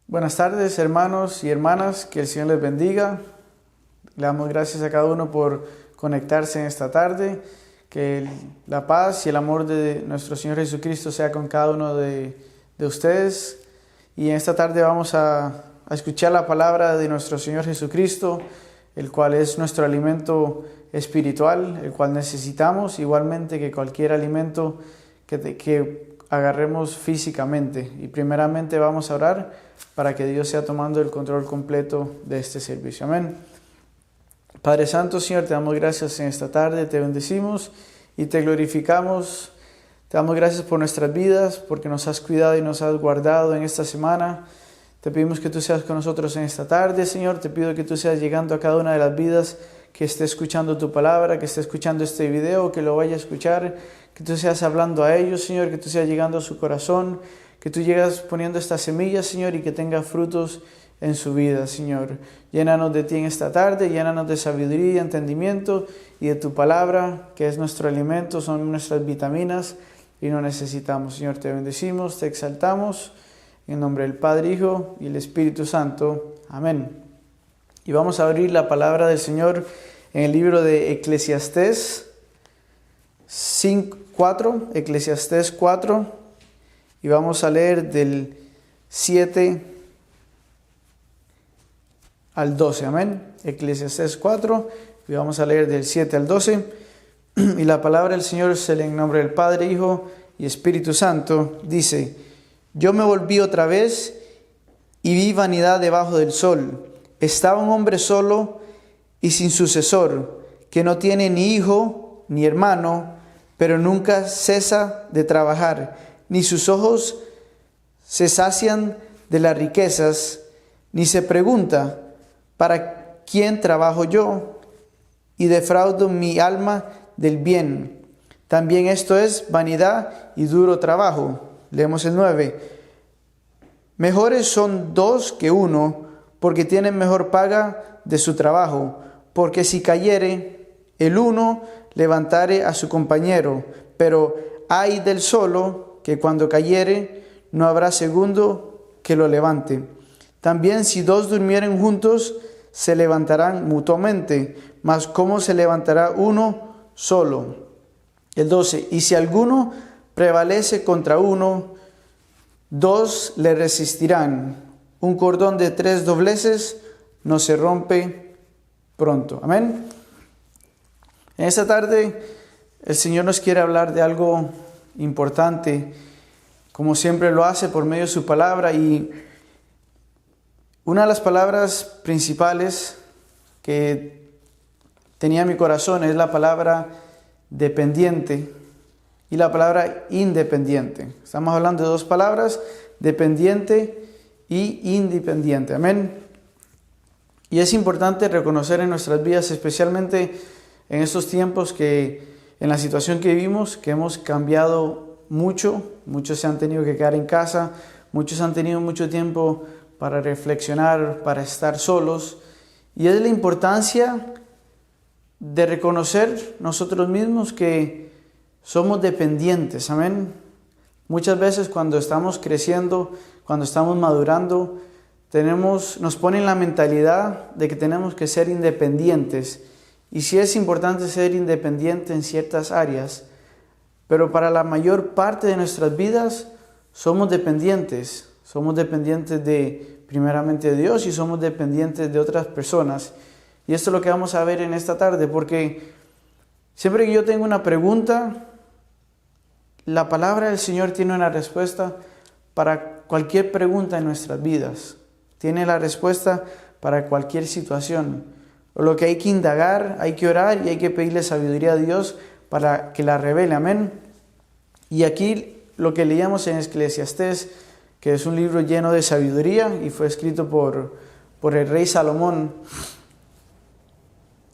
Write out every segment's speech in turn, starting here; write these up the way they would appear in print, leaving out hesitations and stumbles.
Buenas tardes, hermanos y hermanas, que el Señor les bendiga. Le damos gracias a cada uno por conectarse en esta tarde. Que la paz y el amor de nuestro Señor Jesucristo sea con cada uno de ustedes. Y en esta tarde vamos a escuchar la palabra de nuestro Señor Jesucristo, el cual es nuestro alimento espiritual, el cual necesitamos igualmente que cualquier alimento que agarremos físicamente. Y primeramente vamos a orar para que Dios sea tomando el control completo de este servicio. Amén. Padre Santo, Señor, te damos gracias en esta tarde, te bendecimos y te glorificamos. Te damos gracias por nuestras vidas, porque nos has cuidado y nos has guardado en esta semana. Te pedimos que tú seas con nosotros en esta tarde, Señor. Te pido que tú seas llegando a cada una de las vidas que esté escuchando tu palabra, que esté escuchando este video, que lo vaya a escuchar, que tú seas hablando a ellos, Señor, que tú seas llegando a su corazón, que tú llegas poniendo estas semillas, Señor, y que tenga frutos en su vida, Señor. Llénanos de ti en esta tarde, llénanos de sabiduría y entendimiento y de tu palabra, que es nuestro alimento, son nuestras vitaminas y no necesitamos. Señor, te bendecimos, te exaltamos, en nombre del Padre, Hijo y el Espíritu Santo. Amén. Y vamos a abrir la palabra del Señor en el libro de Eclesiastés 4, Eclesiastés 4, y vamos a leer del 7 al 12, amén. Eclesiastés 4, y vamos a leer del 7 al 12, y la palabra del Señor se lee en nombre del Padre, Hijo y Espíritu Santo. Dice: Yo me volví otra vez y vi vanidad debajo del sol. Estaba un hombre solo y sin sucesor, que no tiene ni hijo ni hermano, pero nunca cesa de trabajar, ni sus ojos se sacian de las riquezas, ni se pregunta: ¿para quién trabajo yo? Y defraudo mi alma del bien. También esto es vanidad y duro trabajo. Leemos el 9. Mejores son dos que uno, porque tienen mejor paga de su trabajo. Porque si cayere el uno, levantare a su compañero. Pero ay del solo, que cuando cayere, no habrá segundo que lo levante. También si dos durmieren juntos, se levantarán mutuamente. Mas ¿cómo se levantará uno solo? El 12. Y si alguno prevalece contra uno, dos le resistirán. Un cordón de 3 dobleces no se rompe pronto. Amén. En esta tarde el Señor nos quiere hablar de algo importante, como siempre lo hace por medio de su palabra. Y una de las palabras principales que tenía en mi corazón es la palabra dependiente y la palabra independiente. Estamos hablando de dos palabras, dependiente y independiente. Amén. Y es importante reconocer en nuestras vidas, especialmente en estos tiempos, que en la situación que vivimos, que hemos cambiado mucho. Muchos se han tenido que quedar en casa, muchos han tenido mucho tiempo para reflexionar, para estar solos. Y es la importancia de reconocer nosotros mismos que somos dependientes. Amén. Muchas veces cuando estamos creciendo, cuando estamos madurando, nos ponen la mentalidad de que tenemos que ser independientes. Y sí es importante ser independiente en ciertas áreas, pero para la mayor parte de nuestras vidas somos dependientes. Somos dependientes primeramente de Dios, y somos dependientes de otras personas. Y esto es lo que vamos a ver en esta tarde, porque siempre que yo tengo una pregunta, la palabra del Señor tiene una respuesta para cualquier pregunta en nuestras vidas. Tiene la respuesta para cualquier situación. Lo que hay que indagar, hay que orar y hay que pedirle sabiduría a Dios para que la revele. Amén. Y aquí lo que leíamos en Eclesiastés, que es un libro lleno de sabiduría y fue escrito por el rey Salomón,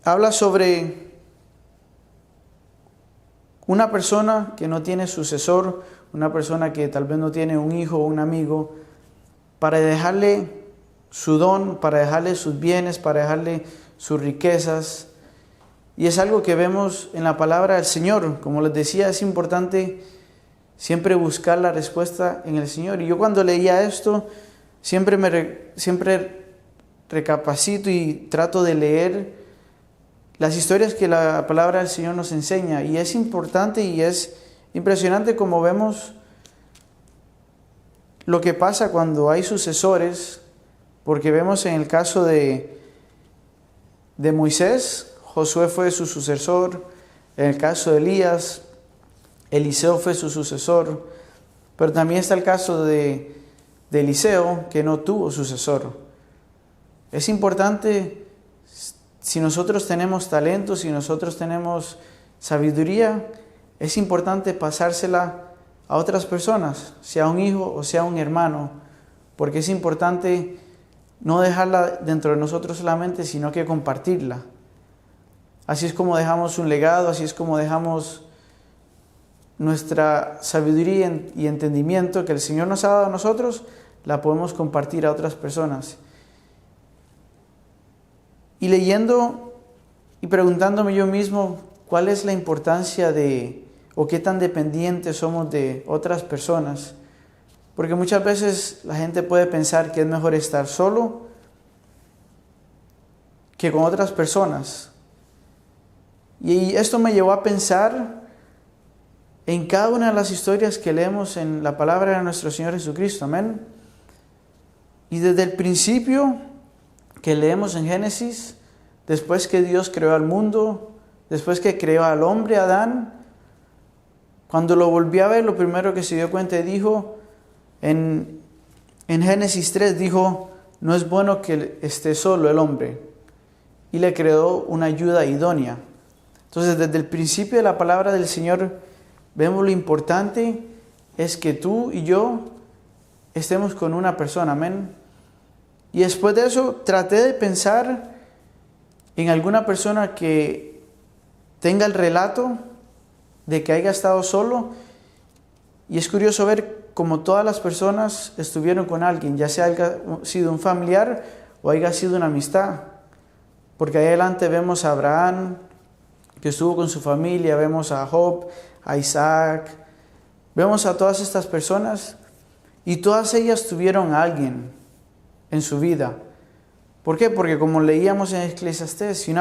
habla sobre una persona que no tiene sucesor, una persona que tal vez no tiene un hijo o un amigo, para dejarle su don, para dejarle sus bienes, para dejarle sus riquezas. Y es algo que vemos en la palabra del Señor. Como les decía, es importante siempre buscar la respuesta en el Señor. Y yo cuando leía esto, siempre recapacito y trato de leer las historias que la palabra del Señor nos enseña. Y es importante y es impresionante como vemos lo que pasa cuando hay sucesores, porque vemos en el caso de Moisés, Josué fue su sucesor. En el caso de Elías, Eliseo fue su sucesor. Pero también está el caso de Eliseo, que no tuvo sucesor. Es importante, si nosotros tenemos talento, si nosotros tenemos sabiduría, es importante pasársela a otras personas, sea un hijo o sea un hermano, porque es importante no dejarla dentro de nosotros solamente, sino que compartirla. Así es como dejamos un legado, así es como dejamos nuestra sabiduría y entendimiento que el Señor nos ha dado a nosotros, la podemos compartir a otras personas. Y leyendo y preguntándome yo mismo cuál es la importancia o qué tan dependientes somos de otras personas, porque muchas veces la gente puede pensar que es mejor estar solo que con otras personas. Y esto me llevó a pensar en cada una de las historias que leemos en la palabra de nuestro Señor Jesucristo. Amén. Y desde el principio que leemos en Génesis, después que Dios creó al mundo, después que creó al hombre, Adán, cuando lo volvió a ver, lo primero que se dio cuenta y dijo, en Génesis 3, dijo, no es bueno que esté solo el hombre. Y le creó una ayuda idónea. Entonces, desde el principio de la palabra del Señor, vemos lo importante es que tú y yo estemos con una persona, amén. Y después de eso, traté de pensar en alguna persona que tenga el relato de que haya estado solo. Y es curioso ver cómo todas las personas estuvieron con alguien, ya sea haya sido un familiar o haya sido una amistad. Porque ahí adelante vemos a Abraham, que estuvo con su familia, vemos a Job, a Isaac, vemos a todas estas personas y todas ellas tuvieron a alguien en su vida. ¿Por qué? Porque como leíamos en Eclesiastés, si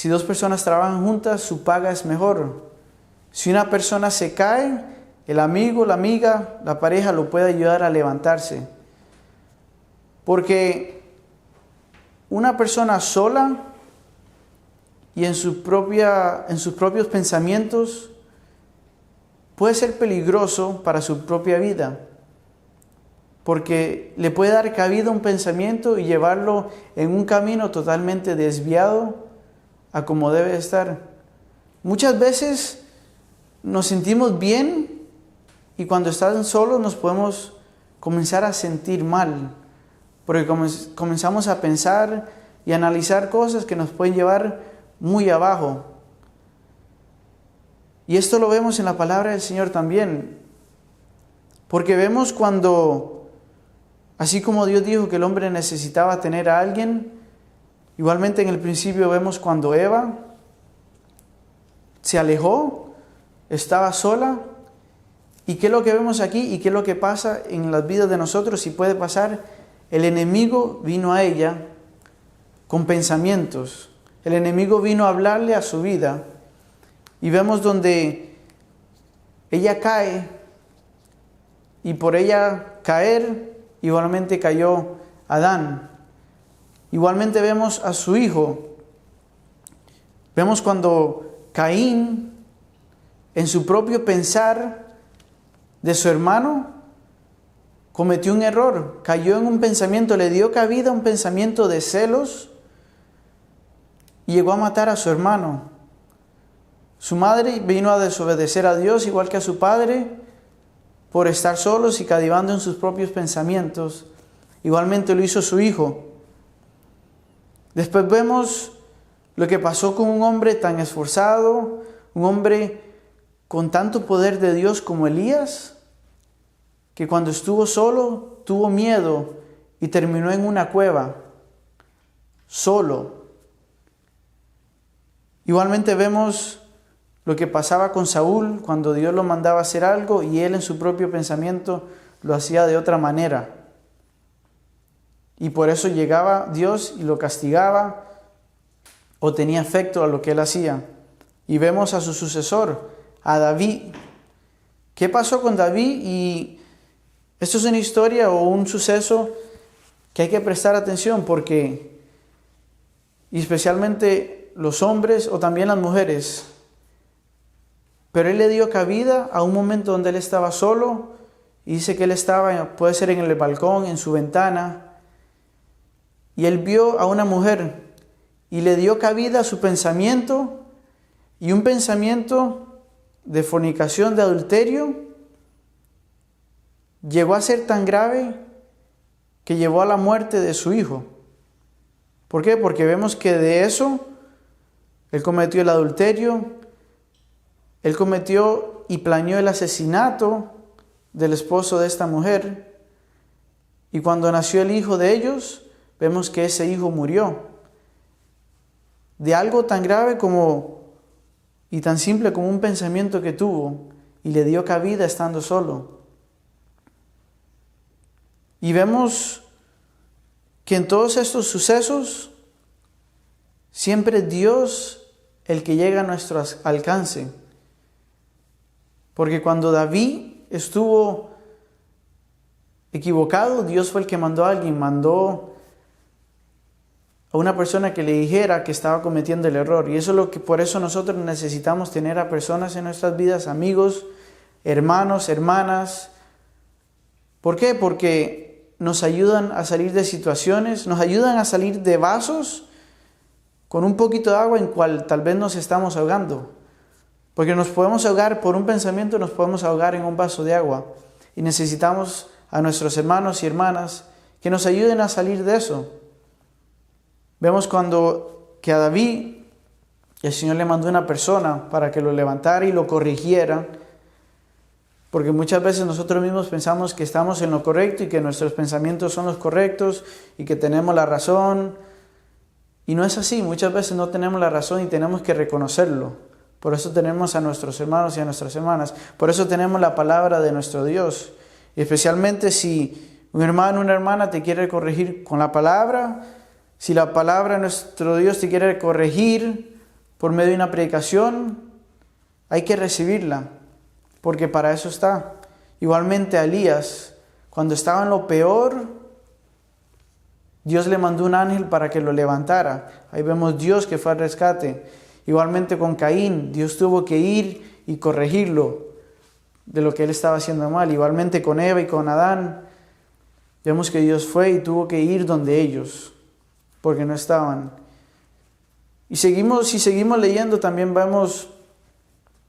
dos personas trabajan juntas, su paga es mejor. Si una persona se cae, el amigo, la amiga, la pareja lo puede ayudar a levantarse. Porque una persona sola y en sus propios pensamientos puede ser peligroso para su propia vida, porque le puede dar cabida a un pensamiento y llevarlo en un camino totalmente desviado a como debe estar. Muchas veces nos sentimos bien y cuando estamos solos nos podemos comenzar a sentir mal, porque comenzamos a pensar y analizar cosas que nos pueden llevar muy abajo. Y esto lo vemos en la palabra del Señor también, porque vemos cuando, así como Dios dijo que el hombre necesitaba tener a alguien, igualmente en el principio vemos cuando Eva se alejó, estaba sola. ¿Y qué es lo que vemos aquí? ¿Y qué es lo que pasa en las vidas de nosotros? Y puede pasar, el enemigo vino a ella con pensamientos. El enemigo vino a hablarle a su vida. Y vemos donde ella cae, y por ella caer, igualmente cayó Adán. Igualmente vemos a su hijo. Vemos cuando Caín, en su propio pensar de su hermano, cometió un error, cayó en un pensamiento, le dio cabida a un pensamiento de celos y llegó a matar a su hermano. Su madre vino a desobedecer a Dios igual que a su padre por estar solos y cativando en sus propios pensamientos. Igualmente lo hizo su hijo. Después vemos lo que pasó con un hombre tan esforzado, un hombre con tanto poder de Dios como Elías, que cuando estuvo solo tuvo miedo y terminó en una cueva, solo. Igualmente vemos lo que pasaba con Saúl cuando Dios lo mandaba a hacer algo y él en su propio pensamiento lo hacía de otra manera. Y por eso llegaba Dios y lo castigaba o tenía efecto a lo que él hacía. Y vemos a su sucesor, a David. ¿Qué pasó con David? Y esto es una historia o un suceso que hay que prestar atención porque, y especialmente los hombres o también las mujeres, pero él le dio cabida a un momento donde él estaba solo y dice que él estaba, puede ser en el balcón, en su ventana, y él vio a una mujer y le dio cabida a su pensamiento, y un pensamiento de fornicación, de adulterio, llegó a ser tan grave que llevó a la muerte de su hijo. ¿Por qué? Porque vemos que de eso él cometió el adulterio, él cometió y planeó el asesinato del esposo de esta mujer, y cuando nació el hijo de ellos, vemos que ese hijo murió de algo tan grave como y tan simple como un pensamiento que tuvo y le dio cabida estando solo. Y vemos que en todos estos sucesos siempre es Dios el que llega a nuestro alcance. Porque cuando David estuvo equivocado, Dios fue el que mandó a alguien, mandó a una persona que le dijera que estaba cometiendo el error. Y eso es lo que, por eso nosotros necesitamos tener a personas en nuestras vidas, amigos, hermanos, hermanas. ¿Por qué? Porque nos ayudan a salir de situaciones, nos ayudan a salir de vasos con un poquito de agua en cual tal vez nos estamos ahogando. Porque nos podemos ahogar por un pensamiento, nos podemos ahogar en un vaso de agua. Y necesitamos a nuestros hermanos y hermanas que nos ayuden a salir de eso. Vemos que a David el Señor le mandó una persona para que lo levantara y lo corrigiera. Porque muchas veces nosotros mismos pensamos que estamos en lo correcto y que nuestros pensamientos son los correctos y que tenemos la razón. Y no es así, muchas veces no tenemos la razón y tenemos que reconocerlo. Por eso tenemos a nuestros hermanos y a nuestras hermanas. Por eso tenemos la palabra de nuestro Dios. Y especialmente si un hermano o una hermana te quiere corregir con la palabra, si la palabra de nuestro Dios te quiere corregir por medio de una predicación, hay que recibirla, porque para eso está. Igualmente a Elías, cuando estaba en lo peor, Dios le mandó un ángel para que lo levantara. Ahí vemos Dios que fue al rescate. Igualmente con Caín, Dios tuvo que ir y corregirlo de lo que él estaba haciendo mal. Igualmente con Eva y con Adán, vemos que Dios fue y tuvo que ir donde ellos, porque no estaban. Y si seguimos leyendo, también vemos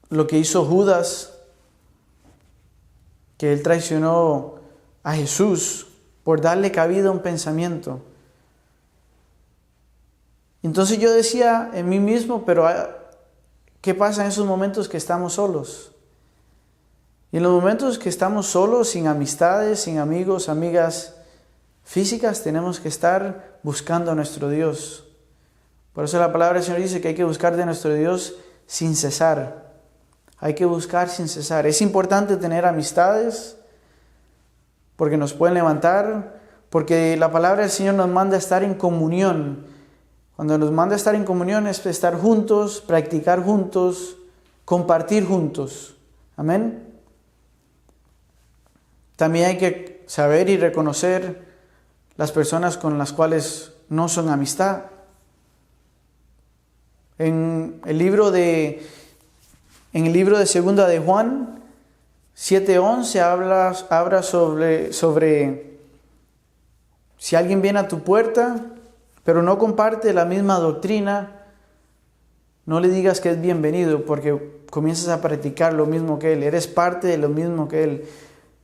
lo que hizo Judas, que él traicionó a Jesús por darle cabida a un pensamiento. Entonces yo decía en mí mismo, pero ¿qué pasa en esos momentos que estamos solos? Y en los momentos que estamos solos, sin amistades, sin amigos, amigas físicas, tenemos que estar buscando a nuestro Dios. Por eso la palabra del Señor dice que hay que buscar de nuestro Dios sin cesar. Hay que buscar sin cesar. Es importante tener amistades porque nos pueden levantar, porque la palabra del Señor nos manda a estar en comunión. Cuando nos manda a estar en comunión es estar juntos, practicar juntos, compartir juntos. Amén. También hay que saber y reconocer las personas con las cuales no son amistad. En el libro de Segunda de Juan 7:11 habla sobre si alguien viene a tu puerta, pero no comparte la misma doctrina, no le digas que es bienvenido, porque comienzas a practicar lo mismo que él, eres parte de lo mismo que él.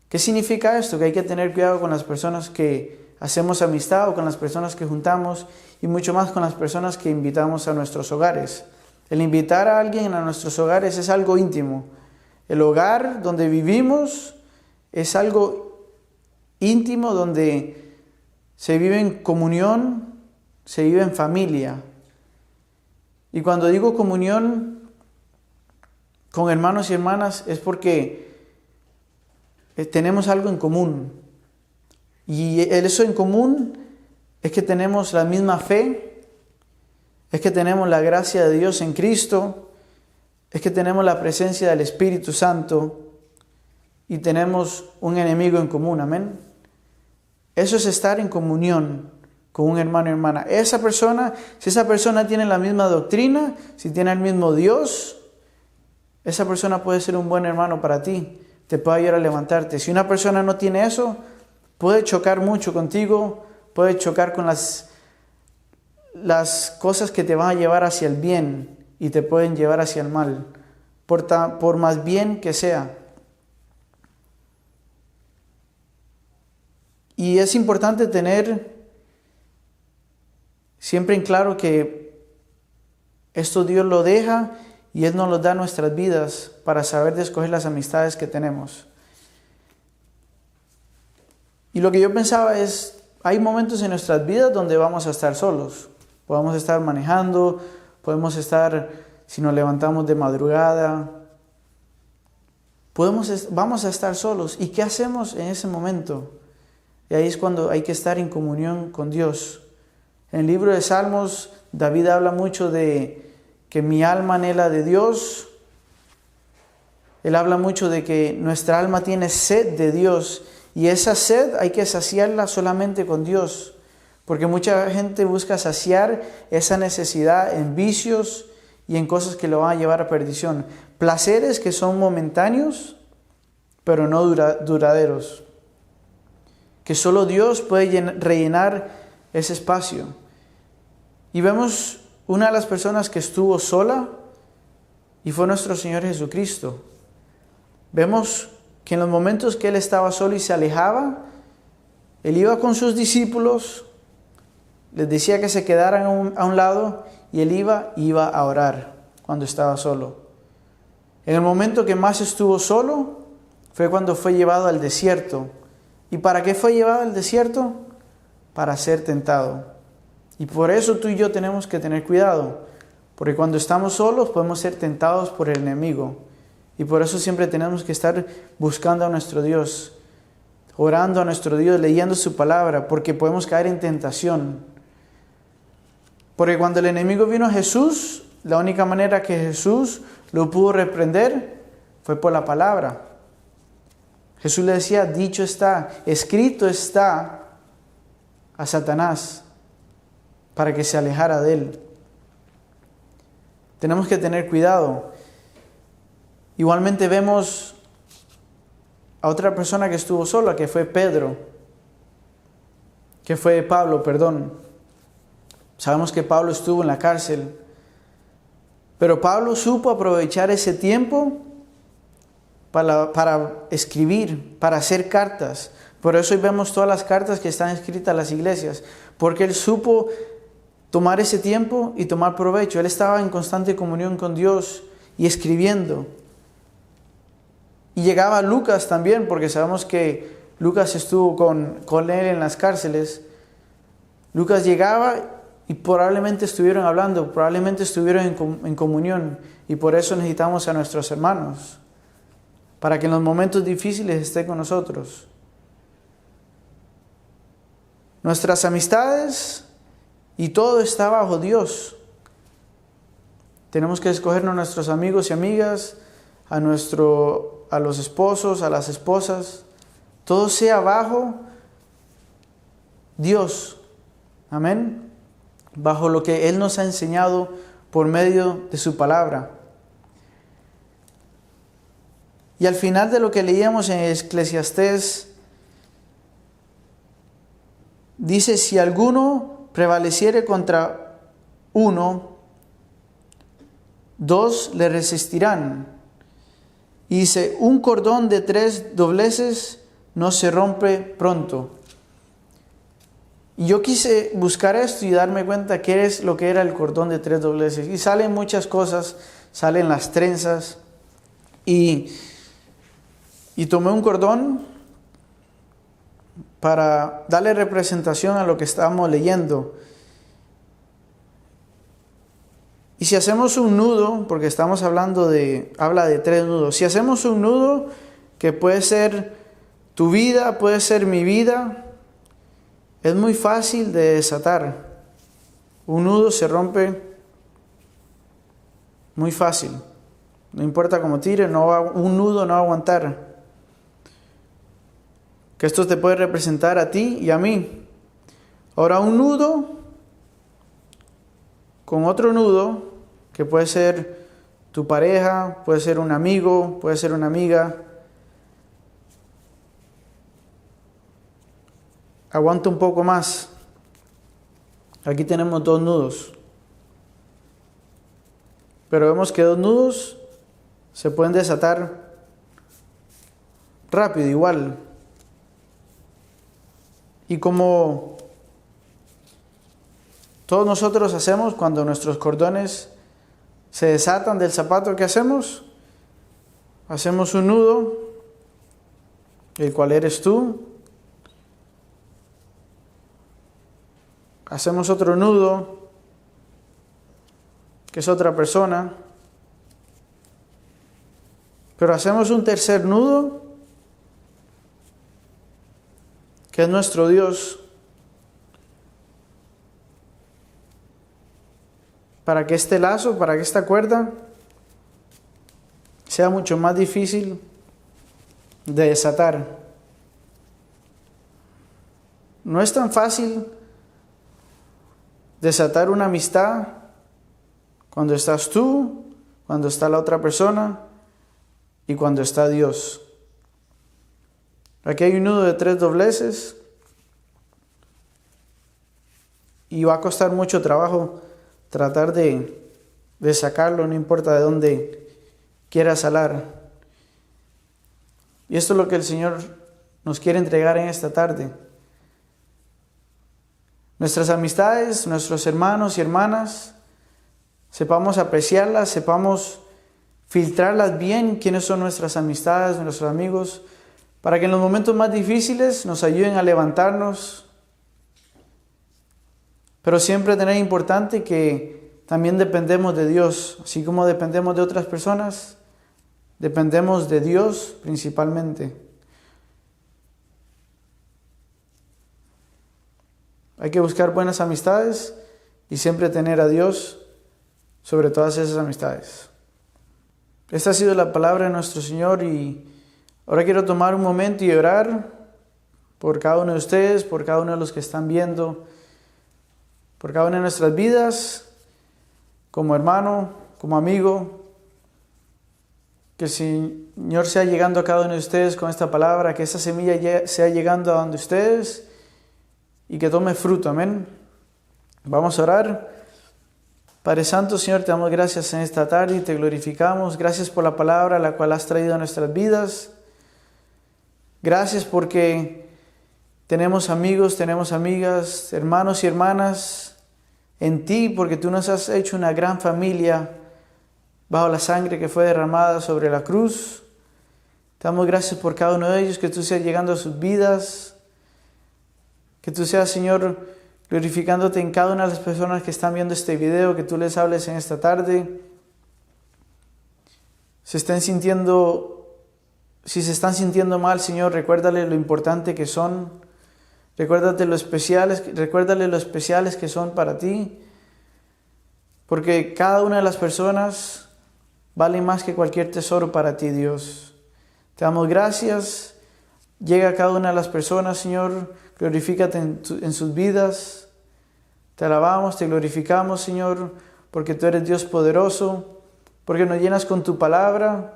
¿Qué significa esto? Que hay que tener cuidado con las personas que hacemos amistad o con las personas que juntamos y mucho más con las personas que invitamos a nuestros hogares. El invitar a alguien a nuestros hogares es algo íntimo. El hogar donde vivimos es algo íntimo donde se vive en comunión, se vive en familia. Y cuando digo comunión con hermanos y hermanas es porque tenemos algo en común. Y eso en común es que tenemos la misma fe, es que tenemos la gracia de Dios en Cristo, es que tenemos la presencia del Espíritu Santo y tenemos un enemigo en común, amén. Eso es estar en comunión con un hermano y hermana. Si esa persona tiene la misma doctrina, si tiene el mismo Dios, esa persona puede ser un buen hermano para ti, te puede ayudar a levantarte. Si una persona no tiene eso, puede chocar mucho contigo, puede chocar con las cosas que te van a llevar hacia el bien y te pueden llevar hacia el mal, por más bien que sea. Y es importante tener siempre en claro que esto Dios lo deja y Él nos lo da a nuestras vidas para saber de escoger las amistades que tenemos. Y lo que yo pensaba es, hay momentos en nuestras vidas donde vamos a estar solos. Podemos estar manejando, podemos estar, si nos levantamos de madrugada, vamos a estar solos. ¿Y qué hacemos en ese momento? Y ahí es cuando hay que estar en comunión con Dios. En el libro de Salmos, David habla mucho de que mi alma anhela de Dios. Él habla mucho de que nuestra alma tiene sed de Dios. Y esa sed hay que saciarla solamente con Dios. Porque mucha gente busca saciar esa necesidad en vicios y en cosas que lo van a llevar a perdición. Placeres que son momentáneos, pero no duraderos. Que solo Dios puede rellenar ese espacio. Y vemos una de las personas que estuvo sola y fue nuestro Señor Jesucristo. Vemos que en los momentos que Él estaba solo y se alejaba, Él iba con sus discípulos, les decía que se quedaran a un lado y Él iba a orar cuando estaba solo. En el momento que más estuvo solo fue cuando fue llevado al desierto. ¿Y para qué fue llevado al desierto? Para ser tentado. Y por eso tú y yo tenemos que tener cuidado, porque cuando estamos solos podemos ser tentados por el enemigo. Y por eso siempre tenemos que estar buscando a nuestro Dios, orando a nuestro Dios, leyendo su palabra, porque podemos caer en tentación. Porque cuando el enemigo vino a Jesús, la única manera que Jesús lo pudo reprender fue por la palabra. Jesús le decía, dicho está, escrito está a Satanás para que se alejara de él. Tenemos que tener cuidado. Igualmente vemos a otra persona que estuvo sola, que fue Pablo. Sabemos que Pablo estuvo en la cárcel, pero Pablo supo aprovechar ese tiempo para escribir, para hacer cartas. Por eso hoy vemos todas las cartas que están escritas a las iglesias, porque él supo tomar ese tiempo y tomar provecho. Él estaba en constante comunión con Dios y escribiendo. Y llegaba Lucas también, porque sabemos que Lucas estuvo con él en las cárceles. Lucas llegaba y probablemente estuvieron hablando, probablemente estuvieron en comunión. Y por eso necesitamos a nuestros hermanos, para que en los momentos difíciles esté con nosotros. Nuestras amistades y todo está bajo Dios. Tenemos que escogernos a nuestros amigos y amigas, a los esposos, a las esposas. Todo sea bajo Dios. Amén. Bajo lo que Él nos ha enseñado por medio de su palabra. Y al final de lo que leíamos en Eclesiastés, dice, si alguno prevaleciere contra uno, dos le resistirán. Y dice, un cordón de 3 dobleces no se rompe pronto. Y yo quise buscar esto y darme cuenta qué es lo que era el cordón de 3 dobleces. Y salen muchas cosas, salen las trenzas. Y tomé un cordón para darle representación a lo que estábamos leyendo. Y si hacemos un nudo, porque estamos habla de 3 nudos. Si hacemos un nudo que puede ser Tu vida puede ser mi vida. Es muy fácil de desatar. Un nudo se rompe muy fácil. No importa cómo tire, un nudo no va a aguantar. Que esto te puede representar a ti y a mí. Ahora un nudo con otro nudo, que puede ser tu pareja, puede ser un amigo, puede ser una amiga. Aguanta un poco más. Aquí tenemos 2 nudos. Pero vemos que 2 nudos se pueden desatar rápido igual. Y como todos nosotros hacemos cuando nuestros cordones se desatan del zapato que hacemos un nudo, el cual eres tú. Hacemos otro nudo, que es otra persona. Pero hacemos un tercer nudo, que es nuestro Dios, para que este lazo, para que esta cuerda sea mucho más difícil de desatar. No es tan fácil desatar una amistad cuando estás tú, cuando está la otra persona y cuando está Dios. Aquí hay un nudo de 3 dobleces y va a costar mucho trabajo tratar de sacarlo, no importa de dónde quieras salar. Y esto es lo que el Señor nos quiere entregar en esta tarde. Nuestras amistades, nuestros hermanos y hermanas, sepamos apreciarlas, sepamos filtrarlas bien, quiénes son nuestras amistades, nuestros amigos, para que en los momentos más difíciles nos ayuden a levantarnos. Pero siempre tener importante que también dependemos de Dios, así como dependemos de otras personas, dependemos de Dios principalmente. Hay que buscar buenas amistades y siempre tener a Dios sobre todas esas amistades. Esta ha sido la palabra de nuestro Señor y ahora quiero tomar un momento y orar por cada uno de ustedes, por cada uno de los que están viendo, por cada una de nuestras vidas, como hermano, como amigo. Que el Señor sea llegando a cada uno de ustedes con esta palabra, que esta semilla sea llegando a donde ustedes y que tome fruto, amén. Vamos a orar. Padre Santo, Señor, te damos gracias en esta tarde y te glorificamos. Gracias por la palabra la cual has traído a nuestras vidas. Gracias porque tenemos amigos, tenemos amigas, hermanos y hermanas en ti, porque tú nos has hecho una gran familia bajo la sangre que fue derramada sobre la cruz. Te damos gracias por cada uno de ellos, que tú seas llegando a sus vidas, que tú seas, Señor, glorificándote en cada una de las personas que están viendo este video, que tú les hables en esta tarde. Si se están sintiendo mal, Señor, recuérdale lo importante que son. Recuérdale lo especiales que son para ti. Porque cada una de las personas vale más que cualquier tesoro para ti, Dios. Te damos gracias. Llega a cada una de las personas, Señor. Glorifícate en sus vidas. Te alabamos, te glorificamos, Señor, porque tú eres Dios poderoso, porque nos llenas con tu palabra,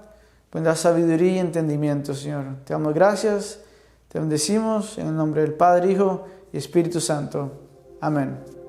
pues das sabiduría y entendimiento, Señor. Te damos gracias, te bendecimos en el nombre del Padre, Hijo y Espíritu Santo. Amén.